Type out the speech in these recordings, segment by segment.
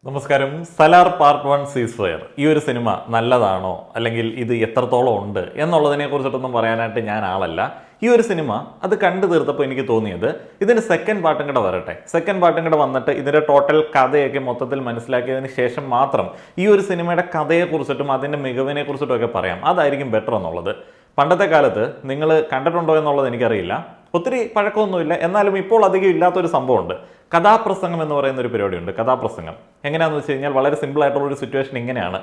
നമസ്കാരം. സലാർ പാർട്ട് 1 സീസ് ഫയർ ഈ ഒരു സിനിമ നല്ലതാണോ അല്ലെങ്കിൽ ഇത് എത്രത്തോളം ഉണ്ട് എന്നുള്ളതിനെ കുറിച്ചിട്ടൊന്നും പറയാനായിട്ട് ഞാൻ ആളല്ല. ഈ ഒരു സിനിമ അത് കണ്ടു തീർത്തപ്പോൾ എനിക്ക് തോന്നിയത് ഇതിന് സെക്കൻഡ് പാർട്ടും കൂടെ വരട്ടെ, സെക്കൻഡ് പാർട്ടും കൂടെ വന്നിട്ട് ഇതിൻ്റെ ടോട്ടൽ കഥയൊക്കെ മൊത്തത്തിൽ മനസ്സിലാക്കിയതിന് ശേഷം മാത്രം ഈ ഒരു സിനിമയുടെ കഥയെക്കുറിച്ചിട്ടും അതിൻ്റെ മികവിനെ കുറിച്ചിട്ടും ഒക്കെ പറയാം. അതായിരിക്കും ബെറ്റർ എന്നുള്ളത്. പണ്ടത്തെ കാലത്ത് നിങ്ങൾ കണ്ടിട്ടുണ്ടോ എന്നുള്ളത് എനിക്കറിയില്ല, ഒത്തിരി പഴക്കമൊന്നുമില്ല, എന്നാലും ഇപ്പോൾ അധികം ഇല്ലാത്തൊരു സംഭവമുണ്ട്. കഥാപ്രസംഗം എന്ന് പറയുന്ന ഒരു പരിപാടിയുണ്ട്. കഥാപ്രസംഗം എങ്ങനെയാണെന്ന് വെച്ച് കഴിഞ്ഞാൽ വളരെ സിമ്പിൾ ആയിട്ടുള്ളൊരു സിറ്റുവേഷൻ ഇങ്ങനെയാണ്.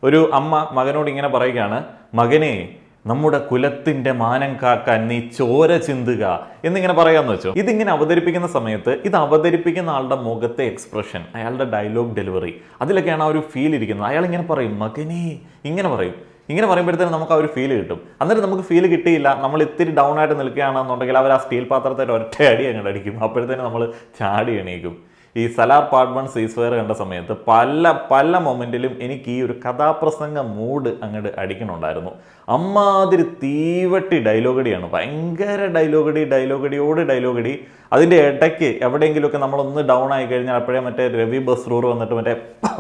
ഒരു അമ്മ മകനോട് ഇങ്ങനെ പറയുകയാണ്, മകനെ നമ്മുടെ കുലത്തിന്റെ മാനം കാക്കാൻ നീ ചോര ചിന്തുക എന്നിങ്ങനെ പറയാമെന്ന് വെച്ചോ. ഇതിങ്ങനെ അവതരിപ്പിക്കുന്ന സമയത്ത് ഇത് അവതരിപ്പിക്കുന്ന ആളുടെ മുഖത്തെ എക്സ്പ്രഷൻ, അയാളുടെ ഡയലോഗ് ഡെലിവറി, അതിലൊക്കെയാണ് ആ ഒരു ഫീൽ ഇരിക്കുന്നത്. അയാൾ ഇങ്ങനെ പറയും മകനെ, ഇങ്ങനെ പറയും. ഇങ്ങനെ പറയുമ്പോഴത്തേനും നമുക്ക് ആ ഒരു ഫീൽ കിട്ടും. അന്നേരം നമുക്ക് ഫീൽ കിട്ടിയില്ല, നമ്മൾ ഇത്തിരി ഡൗൺ ആയിട്ട് നിൽക്കുകയാണെന്നുണ്ടെങ്കിൽ അവർ ആ സ്റ്റീൽ പാത്രത്തിൽ ഒറ്റ അടി അങ്ങോട്ട് അടിക്കും. അപ്പോഴത്തേനും നമ്മൾ ചാടി എണീക്കും. ഈ സലാർ പാർട്ട് 1 സീസ് ഫയർ കണ്ട സമയത്ത് പല മൊമെന്റിലും എനിക്ക് ഈ ഒരു കഥാപ്രസംഗ മൂഡ് അങ്ങോട്ട് അടിക്കണുണ്ടായിരുന്നു. അമ്മാതിരി തീവട്ടി ഡയലോഗടിയാണ്, ഭയങ്കര ഡയലോഗടിയോട്. അതിൻ്റെ ഇടയ്ക്ക് എവിടെയെങ്കിലുമൊക്കെ നമ്മളൊന്ന് ഡൗൺ ആയി കഴിഞ്ഞാൽ അപ്പോഴേ മറ്റേ രവി ബസ്രൂർ വന്നിട്ട് മറ്റേ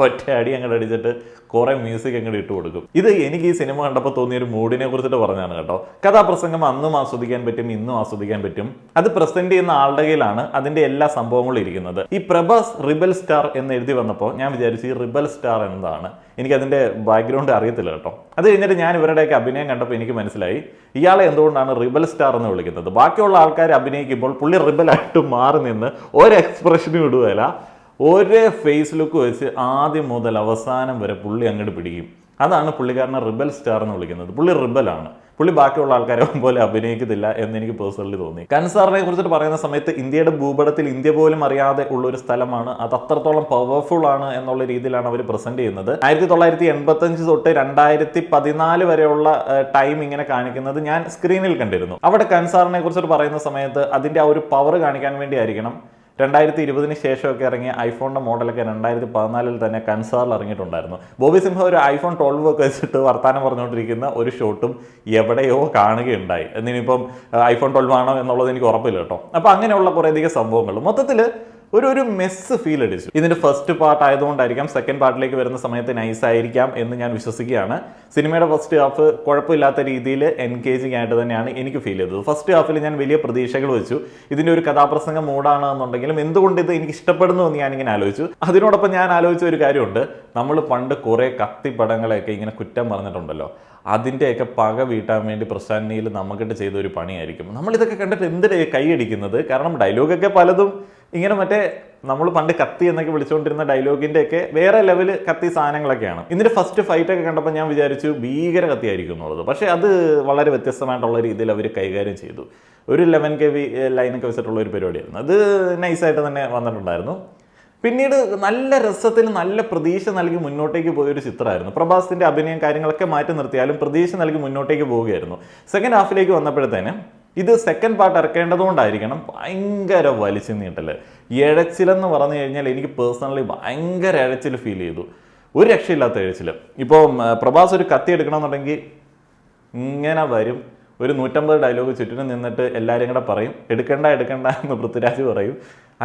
ഒറ്റ അടി അങ്ങോട്ട് അടിച്ചിട്ട് കുറേ മ്യൂസിക് അങ്ങോട്ട് ഇട്ട് കൊടുക്കും. ഇത് എനിക്ക് ഈ സിനിമ കണ്ടപ്പോൾ തോന്നിയൊരു മൂഡിനെ കുറിച്ചിട്ട് പറഞ്ഞാണ് കേട്ടോ. കഥാപ്രസംഗം അന്നും ആസ്വദിക്കാൻ പറ്റും, ഇന്നും ആസ്വദിക്കാൻ പറ്റും. അത് പ്രസന്റ് ചെയ്യുന്ന ആളുടെ കയ്യിലാണ് അതിൻ്റെ എല്ലാ സംഭവങ്ങളും ഇരിക്കുന്നത്. ഈ പ്രഭാസ് റിബൽ സ്റ്റാർ എന്ന് എഴുതി വന്നപ്പോൾ ഞാൻ വിചാരിച്ചു ഈ റിബൽ സ്റ്റാർ എന്താണ്, എനിക്കതിൻ്റെ ബാക്ക്ഗ്രൗണ്ട് അറിയത്തില്ല കേട്ടോ. അത് കഴിഞ്ഞിട്ട് ഞാൻ ഇവരുടെയൊക്കെ അഭിനയം കണ്ടപ്പോൾ എനിക്ക് മനസ്സിലായി ഇയാളെ എന്തുകൊണ്ടാണ് റിബൽ സ്റ്റാർ എന്ന് വിളിക്കുന്നത്. ബാക്കിയുള്ള ആൾക്കാർ അഭിനയിക്കുമ്പോൾ പുള്ളി റിബലായിട്ട് മാറി നിന്ന് ഒരു എക്സ്പ്രഷനും ഇടുകയില്ല, ഒരേ ഫേസ് ലുക്ക് വെച്ച് ആദ്യം മുതൽ അവസാനം വരെ പുള്ളി അങ്ങോട്ട് പിടിക്കും. അതാണ് പുള്ളിക്കാരനെ റിബൽ സ്റ്റാർ എന്ന് വിളിക്കുന്നത്. പുള്ളി റിബലാണ്, പുള്ളി ബാക്കിയുള്ള ആൾക്കാരെ പോലെ അഭിനയിക്കത്തില്ല എന്ന് എനിക്ക് പേഴ്സണലി തോന്നി. കൻസാറിനെ കുറിച്ചിട്ട് പറയുന്ന സമയത്ത് ഇന്ത്യയുടെ ഭൂപടത്തിൽ ഇന്ത്യ പോലും അറിയാതെ ഉള്ളൊരു സ്ഥലമാണ്, അത് അത്രത്തോളം പവർഫുൾ ആണ് എന്നുള്ള രീതിയിലാണ് അവർ പ്രസന്റ് ചെയ്യുന്നത്. 1985 തൊട്ട് 2014 വരെയുള്ള ടൈം ഇങ്ങനെ കാണിക്കുന്നത് ഞാൻ സ്ക്രീനിൽ കണ്ടിരുന്നു. അവിടെ കൻസാറിനെ കുറിച്ചിട്ട് പറയുന്ന സമയത്ത് അതിൻ്റെ ആ ഒരു പവർ കാണിക്കാൻ വേണ്ടി ആയിരിക്കണം 2020 ശേഷമൊക്കെ ഇറങ്ങിയ ഐഫോണിൻ്റെ മോഡലൊക്കെ 2014 തന്നെ കൻസാറിൽ ഇറങ്ങിയിട്ടുണ്ടായിരുന്നു. ബോബി സിംഹ ഒരു ഐഫോൺ 12 ഒക്കെ വെച്ചിട്ട് വർത്താനം പറഞ്ഞുകൊണ്ടിരിക്കുന്ന ഒരു ഷോട്ടും എവിടെയോ കാണുകയുണ്ടായി. എന്നിനിപ്പം ഐഫോൺ 12 ആണോ എന്നുള്ളത് എനിക്ക് ഉറപ്പില്ല കേട്ടോ. അപ്പോൾ അങ്ങനെയുള്ള കുറേയധികം സംഭവങ്ങൾ മൊത്തത്തിൽ ഒരു മെസ്സ് ഫീൽ അടിച്ചു. ഇതിൻ്റെ ഫസ്റ്റ് പാർട്ട് ആയതുകൊണ്ടായിരിക്കാം സെക്കൻഡ് പാർട്ടിലേക്ക് വരുന്ന സമയത്ത് നൈസ് ആയിരിക്കാം എന്ന് ഞാൻ വിശ്വസിക്കുകയാണ്. സിനിമയുടെ ഫസ്റ്റ് ഹാഫ് കുഴപ്പമില്ലാത്ത രീതിയിൽ എൻഗേജിങ് ആയിട്ട് തന്നെയാണ് എനിക്ക് ഫീൽ ചെയ്തത്. ഫസ്റ്റ് ഹാഫിൽ ഞാൻ വലിയ പ്രതീക്ഷകൾ വെച്ചു. ഇതിൻ്റെ ഒരു കഥാപ്രസംഗം മൂടാണ് എന്നുണ്ടെങ്കിലും എന്തുകൊണ്ട് ഇത് എനിക്ക് ഇഷ്ടപ്പെടുന്നു എന്ന് ഞാനിങ്ങനെ ആലോചിച്ചു. അതിനോടൊപ്പം ഞാൻ ആലോചിച്ച ഒരു കാര്യമുണ്ട്, നമ്മൾ പണ്ട് കുറേ കത്തിപ്പടങ്ങളെയൊക്കെ ഇങ്ങനെ കുറ്റം പറഞ്ഞിട്ടുണ്ടല്ലോ, അതിൻ്റെയൊക്കെ പക വീട്ടാൻ വേണ്ടി പ്രശാന്ത് നീൽ നമുക്കിട്ട് ചെയ്ത ഒരു പണിയായിരിക്കും. നമ്മളിതൊക്കെ കണ്ടിട്ട് എന്തിനാ കൈയടിക്കുന്നത്? കാരണം ഡയലോഗൊക്കെ പലതും ഇങ്ങനെ മറ്റേ നമ്മൾ പണ്ട് കത്തി എന്നൊക്കെ വിളിച്ചുകൊണ്ടിരുന്ന ഡയലോഗിൻ്റെ ഒക്കെ വേറെ ലെവൽ കത്തി സാധനങ്ങളൊക്കെയാണ്. ഇതിൻ്റെ ഫസ്റ്റ് ഫൈറ്റൊക്കെ കണ്ടപ്പോൾ ഞാൻ വിചാരിച്ചു ഭീകര കത്തിയായിരിക്കും എന്നുള്ളത്. പക്ഷേ അത് വളരെ വ്യത്യസ്തമായിട്ടുള്ള രീതിയിൽ അവർ കൈകാര്യം ചെയ്തു. ഒരു 11 kV ലൈനൊക്കെ വെച്ചിട്ടുള്ള ഒരു പരിപാടിയായിരുന്നു. അത് നൈസായിട്ട് തന്നെ വന്നിട്ടുണ്ടായിരുന്നു. പിന്നീട് നല്ല രസത്തിൽ നല്ല പ്രതീക്ഷ നൽകി മുന്നോട്ടേക്ക് പോയൊരു ചിത്രമായിരുന്നു. പ്രഭാസിൻ്റെ അഭിനയം കാര്യങ്ങളൊക്കെ മാറ്റി നിർത്തിയാലും പ്രതീക്ഷ നൽകി മുന്നോട്ടേക്ക് പോവുകയായിരുന്നു. സെക്കൻഡ് ഹാഫിലേക്ക് വന്നപ്പോഴത്തേനും ഇത് സെക്കൻഡ് പാർട്ട് ഇറക്കേണ്ടതുകൊണ്ടായിരിക്കണം ഭയങ്കര വലിച്ചു നീട്ടല്, ഇഴച്ചിലെന്ന് പറഞ്ഞു കഴിഞ്ഞാൽ എനിക്ക് പേഴ്സണലി ഭയങ്കര ഇഴച്ചിൽ ഫീൽ ചെയ്തു. ഒരു രക്ഷയില്ലാത്ത ഇഴച്ചിൽ. ഇപ്പോൾ പ്രഭാസ് ഒരു കത്തി എടുക്കണമെന്നുണ്ടെങ്കിൽ ഇങ്ങനെ വരും, ഒരു 150 ഡയലോഗ് ചുറ്റിനും നിന്നിട്ട് എല്ലാവരും കൂടെ പറയും എടുക്കണ്ട എന്ന് പൃഥ്വിരാജ് പറയും.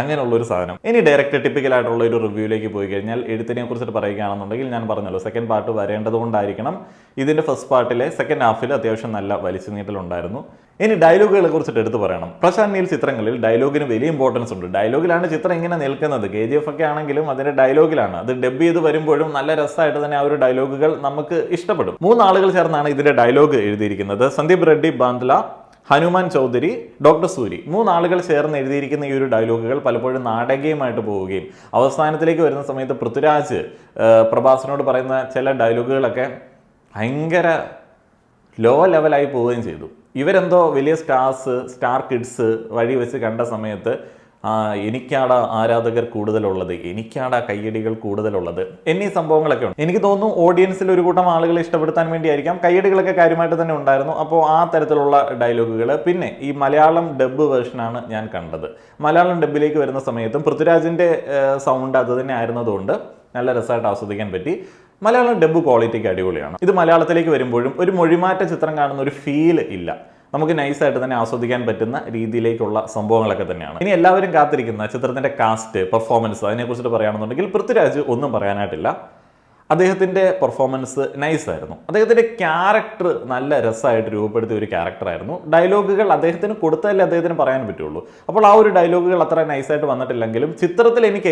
അങ്ങനെയുള്ളൊരു സാധനം. ഇനി ഡയറക്റ്റ് ടിപ്പിക്കലായിട്ടുള്ള ഒരു റിവ്യൂയിലേക്ക് പോയി കഴിഞ്ഞാൽ എഴുത്തിനെ കുറിച്ചിട്ട് പറയുകയാണെന്നുണ്ടെങ്കിൽ ഞാൻ പറഞ്ഞല്ലോ സെക്കൻഡ് പാർട്ട് വരേണ്ടതുകൊണ്ടായിരിക്കണം ഇതിൻ്റെ ഫസ്റ്റ് പാർട്ടിലെ സെക്കൻഡ് ഹാഫിൽ അത്യാവശ്യം നല്ല വലിച്ചു നീട്ടലുണ്ടായിരുന്നു. ഇനി ഡയലോഗുകളെ കുറിച്ചിട്ട് എടുത്ത് പറയണം. പ്രശാന്ത് നീൽ ചിത്രങ്ങളിൽ ഡയലോഗിന് വലിയ ഇമ്പോർട്ടൻസ് ഉണ്ട്. ഡയലോഗിലാണ് ചിത്രം ഇങ്ങനെ നിൽക്കുന്നത്. KGF ഒക്കെ ആണെങ്കിലും അതിൻ്റെ ഡയലോഗിലാണ്. അത് ഡബ് ചെയ്ത് വരുമ്പോഴും നല്ല രസമായിട്ട് തന്നെ ആ ഒരു ഡയലോഗുകൾ നമുക്ക് ഇഷ്ടപ്പെടും. 3 ആളുകൾ ചേർന്നാണ് ഇതിൻ്റെ ഡയലോഗ് എഴുതിയിരിക്കുന്നത്. സന്ദീപ് റെഡ്ഡി ബാന്ദ്ല, ഹനുമാൻ ചൗധരി, ഡോക്ടർ സൂരി, 3 ആളുകൾ ചേർന്ന് എഴുതിയിരിക്കുന്ന ഈ ഒരു ഡയലോഗുകൾ പലപ്പോഴും നാടകീയമായിട്ട് പോവുകയും അവസാനത്തിലേക്ക് വരുന്ന സമയത്ത് പൃഥ്വിരാജ് പ്രഭാസിനോട് പറയുന്ന ചില ഡയലോഗുകളൊക്കെ ഭയങ്കര ലോ ലെവലായി പോവുകയും ചെയ്തു. ഇവരെന്തോ വലിയ സ്റ്റാർ കിഡ്സ് വഴി വെച്ച് കണ്ട സമയത്ത് എനിക്കാടാ ആരാധകർ കൂടുതലുള്ളത്, എനിക്കാടാ കയ്യടികൾ കൂടുതലുള്ളത് എന്നീ സംഭവങ്ങളൊക്കെ ഉണ്ട്. എനിക്ക് തോന്നുന്നു ഓഡിയൻസിൽ ഒരു കൂട്ടം ആളുകളെ ഇഷ്ടപ്പെടുത്താൻ വേണ്ടിയായിരിക്കാം. കയ്യടികളൊക്കെ കാര്യമായിട്ട് തന്നെ ഉണ്ടായിരുന്നു. അപ്പോൾ ആ തരത്തിലുള്ള ഡയലോഗുകൾ. പിന്നെ ഈ മലയാളം ഡബ് വേർഷനാണ് ഞാൻ കണ്ടത്. മലയാളം ഡബിലേക്ക് വരുന്ന സമയത്തും പൃഥ്വിരാജിൻ്റെ സൗണ്ട് അത് തന്നെ ആയിരുന്നതുകൊണ്ട് നല്ല രസമായിട്ട് ആസ്വദിക്കാൻ പറ്റി. മലയാളം ഡബ് ക്വാളിറ്റിക്ക് അടിപൊളിയാണ്. ഇത് മലയാളത്തിലേക്ക് വരുമ്പോഴും ഒരു മൊഴിമാറ്റ ചിത്രം കാണുന്ന ഒരു ഫീൽ ഇല്ല. നമുക്ക് നൈസായിട്ട് തന്നെ ആസ്വദിക്കാൻ പറ്റുന്ന രീതിയിലേക്കുള്ള സംഭവങ്ങളൊക്കെ തന്നെയാണ്. ഇനി എല്ലാവരും കാത്തിരിക്കുന്ന ചിത്രത്തിൻ്റെ കാസ്റ്റ്, പെർഫോമൻസ് അതിനെക്കുറിച്ചിട്ട് പറയുകയാണെന്നുണ്ടെങ്കിൽ പൃഥ്വിരാജ് ഒന്നും പറയാനായിട്ടില്ല. അദ്ദേഹത്തിൻ്റെ പെർഫോമൻസ് നൈസായിരുന്നു. അദ്ദേഹത്തിൻ്റെ ക്യാരക്ടർ നല്ല രസമായിട്ട് രൂപപ്പെടുത്തിയ ഒരു ക്യാരക്ടറായിരുന്നു. ഡയലോഗുകൾ അദ്ദേഹത്തിന് കൊടുത്താലേ അദ്ദേഹത്തിന് പറയാൻ പറ്റുള്ളൂ. അപ്പോൾ ആ ഒരു ഡയലോഗുകൾ അത്ര നൈസായിട്ട് വന്നിട്ടില്ലെങ്കിലും ചിത്രത്തിൽ എനിക്ക്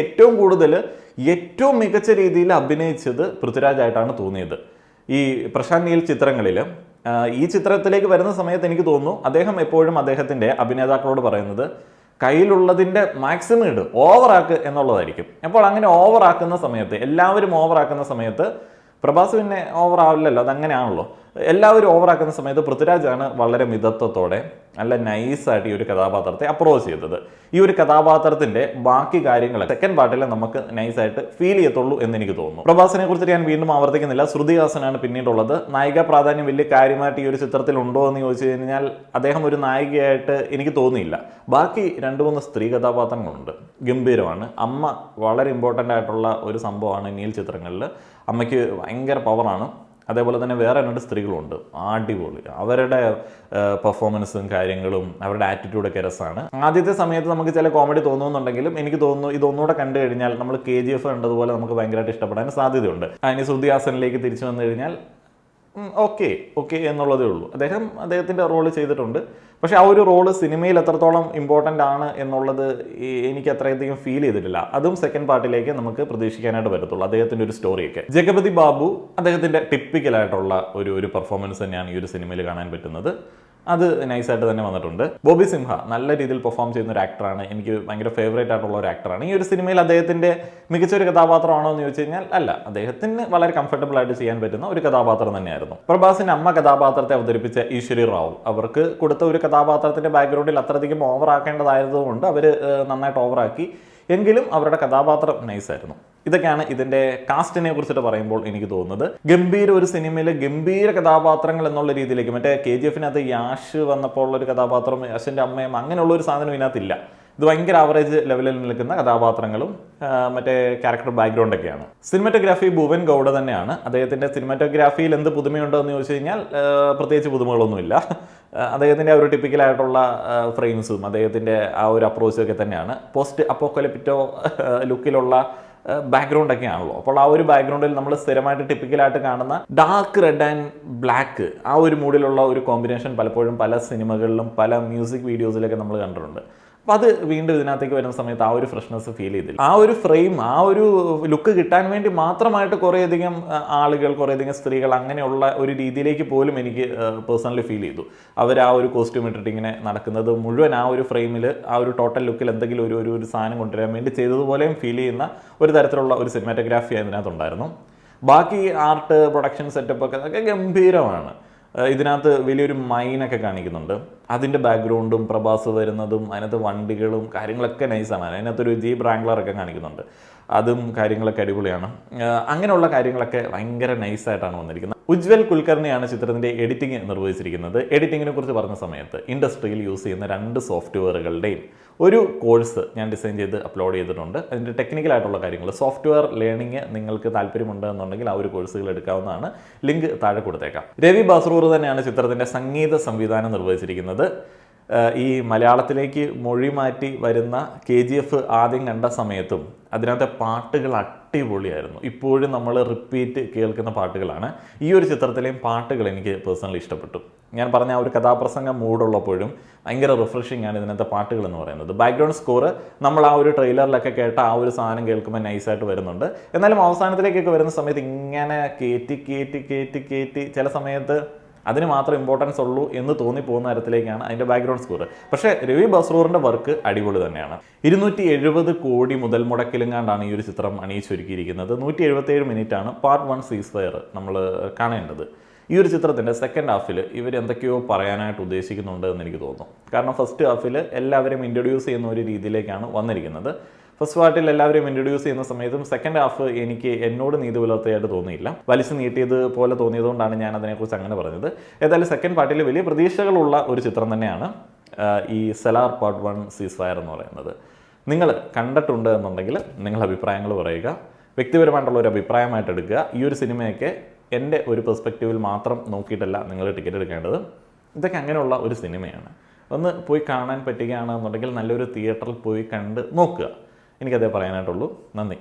ഏറ്റവും മികച്ച രീതിയിൽ അഭിനയിച്ചത് പൃഥ്വിരാജായിട്ടാണ് തോന്നിയത്. ഈ പ്രശാന്ത് നീൽ ചിത്രങ്ങളിൽ ഈ ചിത്രത്തിലേക്ക് വരുന്ന സമയത്ത് എനിക്ക് തോന്നുന്നു അദ്ദേഹം എപ്പോഴും അദ്ദേഹത്തിൻ്റെ അഭിനേതാക്കളോട് പറയുന്നത് കയ്യിലുള്ളതിൻ്റെ മാക്സിമം ഇട്, ഓവറാക്ക് എന്നുള്ളതായിരിക്കും. അപ്പോൾ അങ്ങനെ ഓവറാക്കുന്ന സമയത്ത്, എല്ലാവരും ഓവറാക്കുന്ന സമയത്ത് പ്രഭാസ് പിന്നെ ഓവറാവില്ലല്ലോ, അതങ്ങനെയാണല്ലോ. എല്ലാവരും ഓവറാക്കുന്ന സമയത്ത് പൃഥ്വിരാജാണ് വളരെ മിതത്വത്തോടെ നല്ല നൈസായിട്ട് ഈ ഒരു കഥാപാത്രത്തെ അപ്രോച്ച് ചെയ്തത്. ഈ ഒരു കഥാപാത്രത്തിൻ്റെ ബാക്കി കാര്യങ്ങൾ സെക്കൻഡ് പാർട്ടിൽ നമുക്ക് നൈസായിട്ട് ഫീൽ ചെയ്യത്തുള്ളൂ എന്ന് എനിക്ക് തോന്നുന്നു. പ്രഭാസിനെ കുറിച്ചിട്ട് ഞാൻ വീണ്ടും ആവർത്തിക്കുന്നില്ല. ശ്രുതി ഹാസനാണ് പിന്നീടുള്ളത്. നായിക പ്രാധാന്യം വലിയ കാര്യമായിട്ട് ഈ ഒരു ചിത്രത്തിൽ ഉണ്ടോ എന്ന് ചോദിച്ചു കഴിഞ്ഞാൽ അദ്ദേഹം ഒരു നായികയായിട്ട് എനിക്ക് തോന്നിയില്ല. ബാക്കി 2-3 സ്ത്രീ കഥാപാത്രങ്ങളുണ്ട്, ഗംഭീരമാണ്. അമ്മ വളരെ ഇമ്പോർട്ടൻ്റ് ആയിട്ടുള്ള ഒരു സംഭവമാണ് നീൽ ചിത്രങ്ങളിൽ. അമ്മയ്ക്ക് ഭയങ്കര പവറാണ്. അതേപോലെ തന്നെ വേറെ 2 സ്ത്രീകളുണ്ട്, അടിപൊളി. അവരുടെ പെർഫോമൻസും കാര്യങ്ങളും അവരുടെ ആറ്റിറ്റ്യൂഡൊക്കെ രസമാണ്. ആദ്യത്തെ സമയത്ത് നമുക്ക് ചില കോമഡി തോന്നുന്നുണ്ടെങ്കിലും എനിക്ക് തോന്നുന്നു ഇതൊന്നുകൂടെ കണ്ടു കഴിഞ്ഞാൽ നമ്മൾ KGF കണ്ടതുപോലെ നമുക്ക് ഭയങ്കരമായിട്ട് ഇഷ്ടപ്പെടാൻ സാധ്യതയുണ്ട്. അതിന് ശ്രുതി ഹാസനിലേക്ക് തിരിച്ചു വന്നു കഴിഞ്ഞാൽ ഓക്കെ എന്നുള്ളതേ ഉള്ളൂ. അദ്ദേഹത്തിൻ്റെ റോള് ചെയ്തിട്ടുണ്ട്. പക്ഷെ ആ ഒരു റോള് സിനിമയിൽ എത്രത്തോളം ഇമ്പോർട്ടൻ്റ് ആണ് എന്നുള്ളത് എനിക്ക് അത്രയധികം ഫീൽ ചെയ്തിട്ടില്ല. അതും സെക്കൻഡ് പാർട്ടിലേക്ക് നമുക്ക് പ്രതീക്ഷിക്കാനായിട്ട് പറ്റത്തുള്ളൂ. അദ്ദേഹത്തിൻ്റെ ഒരു സ്റ്റോറിയൊക്കെ. ജഗപതി ബാബു അദ്ദേഹത്തിൻ്റെ ടിപ്പിക്കലായിട്ടുള്ള ഒരു പെർഫോമൻസ് തന്നെയാണ് ഈ ഒരു സിനിമയിൽ കാണാൻ പറ്റുന്നത്. അത് നൈസായിട്ട് തന്നെ വന്നിട്ടുണ്ട്. ബോബി സിംഹ നല്ല രീതിയിൽ പെർഫോം ചെയ്യുന്ന ഒരു ആക്ടറാണ്. എനിക്ക് ഭയങ്കര ഫേവറേറ്റ് ആയിട്ടുള്ള ഒരു ആക്ടറാണ്. ഈ ഒരു സിനിമയിൽ അദ്ദേഹത്തിൻ്റെ മികച്ചൊരു കഥാപാത്രമാണോ എന്ന് ചോദിച്ചു കഴിഞ്ഞാൽ അല്ല, അദ്ദേഹത്തിന് വളരെ കംഫർട്ടബിൾ ആയിട്ട് ചെയ്യാൻ പറ്റുന്ന ഒരു കഥാപാത്രം തന്നെയായിരുന്നു. പ്രഭാസിന്റെ അമ്മ കഥാപാത്രത്തെ അവതരിപ്പിച്ച ഈശ്വരി റാവു അവർക്ക് കൊടുത്ത ഒരു കഥാപാത്രത്തിന്റെ ബാക്ക്ഗ്രൗണ്ടിൽ അത്രയധികം ഓവറാക്കേണ്ടതായതുകൊണ്ട് അവർ നന്നായിട്ട് ഓവറാക്കി. എങ്കിലും അവരുടെ കഥാപാത്രം നൈസായിരുന്നു. ഇതൊക്കെയാണ് ഇതിൻ്റെ കാസ്റ്റിനെ കുറിച്ചിട്ട് പറയുമ്പോൾ എനിക്ക് തോന്നുന്നത്. ഗംഭീര ഒരു സിനിമയിൽ ഗംഭീര കഥാപാത്രങ്ങൾ എന്നുള്ള രീതിയിലേക്ക്, മറ്റേ KGF-നകത്ത് യാഷ് വന്നപ്പോൾ ഉള്ളൊരു കഥാപാത്രം, യാഷിൻ്റെ അമ്മയും അങ്ങനെയുള്ള ഒരു സാധനം ഇതിനകത്തില്ല. ഇത് ഭയങ്കര ആവറേജ് ലെവലിൽ നിൽക്കുന്ന കഥാപാത്രങ്ങളും മറ്റേ ക്യാരക്ടർ ബാക്ക്ഗ്രൗണ്ടൊക്കെയാണ്. സിനിമാറ്റോഗ്രാഫി ഭുവൻ ഗൗഡ തന്നെയാണ്. അദ്ദേഹത്തിൻ്റെ സിനിമാറ്റോഗ്രാഫിയിൽ എന്ത് പുതുമയുണ്ടോ എന്ന് ചോദിച്ചു കഴിഞ്ഞാൽ പ്രത്യേകിച്ച് പുതുമകളൊന്നുമില്ല. അദ്ദേഹത്തിൻ്റെ ആ ഒരു ടിപ്പിക്കലായിട്ടുള്ള ഫ്രെയിംസും അദ്ദേഹത്തിൻ്റെ ആ ഒരു അപ്രോച്ചും ഒക്കെ തന്നെയാണ്. പോസ്റ്റ് അപ്പോക്കലിപ്റ്റോ ലുക്കിലുള്ള ബാക്ക്ഗ്രൗണ്ട് ഒക്കെ ആണല്ലോ. അപ്പോൾ ആ ഒരു ബാക്ക്ഗ്രൗണ്ടിൽ നമ്മൾ സ്ഥിരമായിട്ട് ടിപ്പിക്കലായിട്ട് കാണുന്ന ഡാർക്ക് റെഡ് ആൻഡ് ബ്ലാക്ക് ആ ഒരു മൂഡിലുള്ള ഒരു കോമ്പിനേഷൻ പലപ്പോഴും പല സിനിമകളിലും പല മ്യൂസിക് വീഡിയോസിലൊക്കെ നമ്മൾ കണ്ടിട്ടുണ്ട്. അപ്പോൾ അത് വീണ്ടും ഇതിനകത്തേക്ക് വരുന്ന സമയത്ത് ആ ഒരു ഫ്രഷ്നെസ് ഫീൽ ചെയ്തില്ല. ആ ഒരു ഫ്രെയിം, ആ ഒരു ലുക്ക് കിട്ടാൻ വേണ്ടി മാത്രമായിട്ട് കുറേയധികം ആളുകൾ, കുറേയധികം സ്ത്രീകൾ അങ്ങനെയുള്ള ഒരു രീതിയിലേക്ക് പോലും എനിക്ക് പേഴ്സണലി ഫീൽ ചെയ്തു. അവർ ആ ഒരു കോസ്റ്റ്യൂം ഇട്ടിട്ട് ഇങ്ങനെ നടക്കുന്നത് മുഴുവൻ ആ ഒരു ഫ്രെയിമിൽ ആ ഒരു ടോട്ടൽ ലുക്കിൽ എന്തെങ്കിലും ഒരു സാധനം കൊണ്ടുവരാൻ വേണ്ടി ചെയ്തതുപോലെയും ഫീൽ ചെയ്യുന്ന ഒരു തരത്തിലുള്ള ഒരു സിനിമാറ്റോഗ്രാഫി അതിനകത്തുണ്ടായിരുന്നു. ബാക്കി ആർട്ട്, പ്രൊഡക്ഷൻ സെറ്റപ്പ് ഒക്കെ ഗംഭീരമാണ്. ഇതിനകത്ത് വലിയൊരു മൈനൊക്കെ കാണിക്കുന്നുണ്ട്. അതിൻ്റെ ബാക്ക്ഗ്രൗണ്ടും പ്രഭാസ് വരുന്നതും അതിനകത്ത് വണ്ടികളും കാര്യങ്ങളൊക്കെ നൈസാണ്. അതിനകത്തൊരു ജീപ്പ് റാംഗ്ലറൊക്കെ കാണിക്കുന്നുണ്ട്. അതും കാര്യങ്ങളൊക്കെ അടിപൊളിയാണ്. അങ്ങനെയുള്ള കാര്യങ്ങളൊക്കെ ഭയങ്കര നൈസായിട്ടാണ് വന്നിരിക്കുന്നത്. ഉജ്വൽ കുൽക്കർണിയാണ് ചിത്രത്തിൻ്റെ എഡിറ്റിംഗ് നിർവഹിച്ചിരിക്കുന്നത്. എഡിറ്റിങ്ങിനെ കുറിച്ച് പറഞ്ഞ സമയത്ത് ഇൻഡസ്ട്രിയിൽ യൂസ് ചെയ്യുന്ന 2 സോഫ്റ്റ്വെയറുകളുടെയും ഒരു കോഴ്സ് ഞാൻ ഡിസൈൻ ചെയ്ത് അപ്ലോഡ് ചെയ്തിട്ടുണ്ട്. അതിൻ്റെ ടെക്നിക്കലായിട്ടുള്ള കാര്യങ്ങൾ, സോഫ്റ്റ്വെയർ ലേണിംഗ് നിങ്ങൾക്ക് താല്പര്യമുണ്ട് എന്നുണ്ടെങ്കിൽ ആ ഒരു കോഴ്സുകൾ എടുക്കാവുന്നതാണ്. ലിങ്ക് താഴെ കൊടുത്തേക്കാം. രവി ബാസ്രൂർ തന്നെയാണ് ചിത്രത്തിൻ്റെ സംഗീത സംവിധാനം നിർവഹിച്ചിരിക്കുന്നത്. ഈ മലയാളത്തിലേക്ക് മൊഴി മാറ്റി വരുന്ന KGF ആദ്യം കണ്ട സമയത്തും അതിനകത്തെ പാട്ടുകൾ അടിപൊളിയായിരുന്നു. ഇപ്പോഴും നമ്മൾ റിപ്പീറ്റ് കേൾക്കുന്ന പാട്ടുകളാണ്. ഈ ഒരു ചിത്രത്തിലെയും പാട്ടുകൾ എനിക്ക് പേഴ്സണലി ഇഷ്ടപ്പെട്ടു. ഞാൻ പറഞ്ഞ ആ ഒരു കഥാപ്രസംഗ മൂഡുള്ളപ്പോഴും ഭയങ്കര റിഫ്രഷിംഗ് ആണ് ഇതിനകത്തെ പാട്ടുകൾ എന്ന് പറയുന്നത്. ബാക്ക്ഗ്രൗണ്ട് സ്കോർ നമ്മൾ ആ ഒരു ട്രെയിലറിലൊക്കെ കേട്ട ആ ഒരു സാധനം കേൾക്കുമ്പോൾ നൈസായിട്ട് വരുന്നുണ്ട്. എന്നാലും അവസാനത്തിലേക്കൊക്കെ വരുന്ന സമയത്ത് ഇങ്ങനെ കയറ്റി ചില സമയത്ത് അതിന് മാത്രം ഇമ്പോർട്ടൻസ് ഉള്ളൂ എന്ന് തോന്നിപ്പോകുന്ന തരത്തിലേക്കാണ് അതിൻ്റെ ബാക്ക്ഗ്രൗണ്ട് സ്കോർ. പക്ഷേ രവി ബസ്രൂറിൻ്റെ വർക്ക് അടിപൊളി തന്നെയാണ്. 270 കോടി മുതൽ മുടക്കിലെങ്ങാണ്ടാണ് ഈ ഒരു ചിത്രം അണിയിച്ചൊരുക്കിയിരിക്കുന്നത്. 177 മിനിറ്റാണ് പാർട്ട് 1 സീസ്ഫയർ നമ്മൾ കാണേണ്ടത്. ഈ ഒരു ചിത്രത്തിൻ്റെ സെക്കൻഡ് ഹാഫിൽ ഇവർ എന്തൊക്കെയോ പറയാനായിട്ട് ഉദ്ദേശിക്കുന്നുണ്ട് എന്ന് എനിക്ക് തോന്നുന്നു. കാരണം ഫസ്റ്റ് ഹാഫിൽ എല്ലാവരെയും ഇൻട്രൊഡ്യൂസ് ചെയ്യുന്ന ഒരു രീതിയിലേക്കാണ് വന്നിരിക്കുന്നത്. ഫസ്റ്റ് പാർട്ടിൽ എല്ലാവരെയും ഇൻട്രൊഡ്യൂസ് ചെയ്യുന്ന സമയത്തും സെക്കൻഡ് ഹാഫ് എന്നോട് നീതി പുലർത്തിയായിട്ട് തോന്നിയില്ല. വലിച്ചു നീട്ടിയത് പോലെ തോന്നിയതുകൊണ്ടാണ് ഞാൻ അതിനെക്കുറിച്ച് അങ്ങനെ പറഞ്ഞത്. ഏതായാലും സെക്കൻഡ് പാർട്ടിൽ വലിയ പ്രതീക്ഷകളുള്ള ഒരു ചിത്രം തന്നെയാണ് ഈ സെലാർ പാർട്ട് 1 സീസ്ഫയർ എന്ന് പറയുന്നത്. നിങ്ങൾ കണ്ടിട്ടുണ്ട് എന്നുണ്ടെങ്കിൽ നിങ്ങൾ അഭിപ്രായങ്ങൾ പറയുക. വ്യക്തിപരമായിട്ടുള്ള ഒരു അഭിപ്രായമായിട്ട് എടുക്കുക. ഈ ഒരു സിനിമയൊക്കെ എൻ്റെ ഒരു പെർസ്പെക്റ്റീവിൽ മാത്രം നോക്കിയിട്ടല്ല നിങ്ങൾ ടിക്കറ്റ് എടുക്കേണ്ടത്. ഇതൊക്കെ അങ്ങനെയുള്ള ഒരു സിനിമയാണ്. ഒന്ന് പോയി കാണാൻ പറ്റുകയാണെന്നുണ്ടെങ്കിൽ നല്ലൊരു തിയേറ്ററിൽ പോയി കണ്ട് നോക്കുക. എനിക്കതേ പറയാനായിട്ടുള്ളൂ. നന്ദി.